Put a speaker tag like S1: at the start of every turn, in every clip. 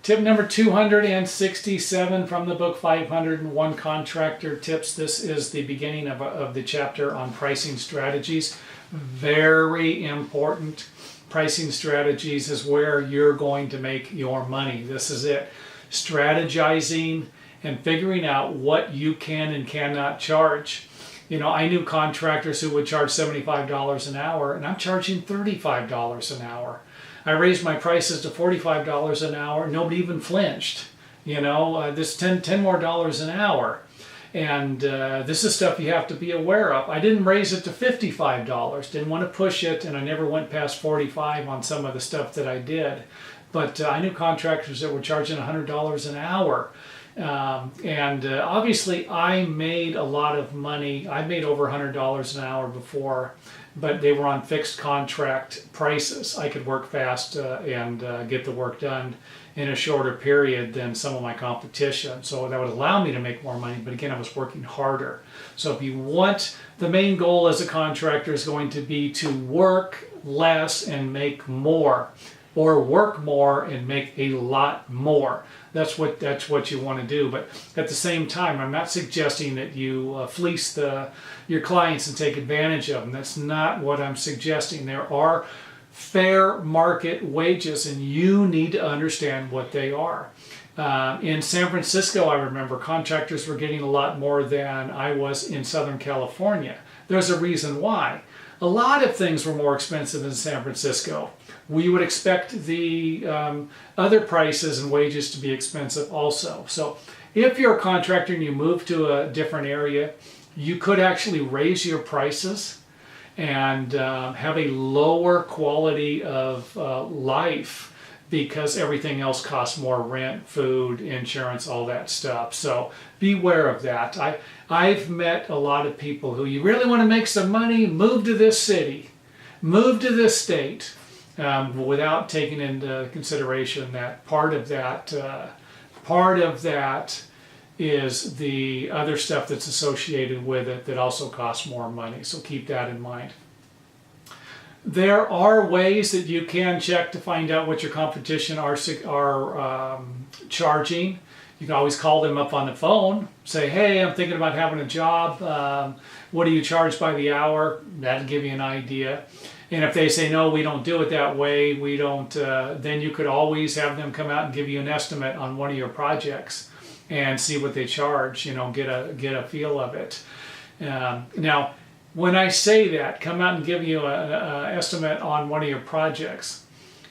S1: Tip number 267 from the book 501 Contractor Tips. This is the beginning of the chapter on pricing strategies. Very important. Pricing strategies is where you're going to make your money. This is it. Strategizing and figuring out what you can and cannot charge. You know, I knew contractors who would charge $75 an hour, and I'm charging $35 an hour. I raised my prices to $45 an hour. Nobody even flinched. You know, this $10 more an hour. And this is stuff you have to be aware of. I didn't raise it to $55. Didn't want to push it, and I never went past $45 on some of the stuff that I did. But I knew contractors that were charging $100 an hour. Obviously I made a lot of money. I made over $100 an hour before, but they were on fixed contract prices. I could work fast and get the work done in a shorter period than some of my competition. So that would allow me to make more money, but again, I was working harder. So if you want, the main goal as a contractor is going to be to work less and make more, or work more and make a lot more. That's what you want to do. But at the same time, I'm not suggesting that you fleece your clients and take advantage of them. That's not what I'm suggesting. There are fair market wages, and you need to understand what they are. In San Francisco, I remember contractors were getting a lot more than I was in Southern California. There's a reason why. A lot of things were more expensive in San Francisco. We would expect the other prices and wages to be expensive also. So if you're a contractor and you move to a different area, you could actually raise your prices and have a lower quality of life because everything else costs more: rent, food, insurance, all that stuff. So beware of that. I've met a lot of people who, you really want to make some money, move to this city, move to this state, without taking into consideration that part of that is the other stuff that's associated with it that also costs more money. So keep that in mind. There are ways that you can check to find out what your competition are charging. You can always call them up on the phone, say, hey, I'm thinking about having a job. What do you charge by the hour? That'll give you an idea. And if they say, no, we don't do it that way, we don't, then you could always have them come out and give you an estimate on one of your projects and see what they charge, you know, get a feel of it. Now, when I say that, come out and give you an estimate on one of your projects,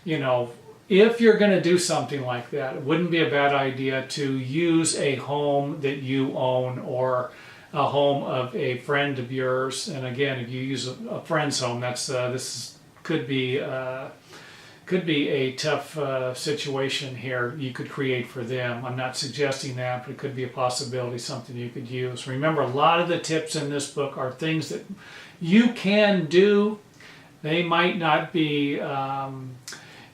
S1: you know, if you're going to do something like that, it wouldn't be a bad idea to use a home that you own or a home of a friend of yours. And again, if you use a friend's home, could be a tough situation here you could create for them. I'm not suggesting that, but it could be a possibility, something you could use. Remember, a lot of the tips in this book are things that you can do. They might not be,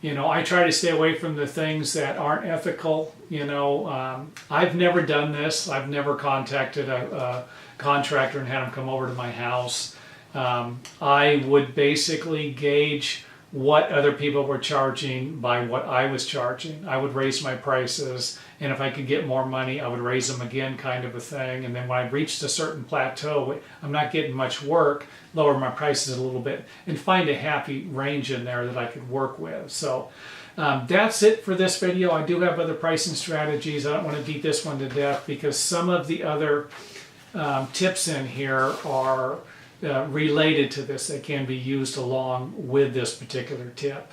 S1: you know, I try to stay away from the things that aren't ethical. You know, I've never done this. I've never contacted a contractor and had them come over to my house. I would basically gauge what other people were charging by what I was charging. I would raise my prices, and if I could get more money, I would raise them again, kind of a thing. And then when I reached a certain plateau, I'm not getting much work, lower my prices a little bit, and find a happy range in there that I could work with. So that's it for this video. I do have other pricing strategies. I don't want to beat this one to death because some of the other tips in here are related to this. They can be used along with this particular tip.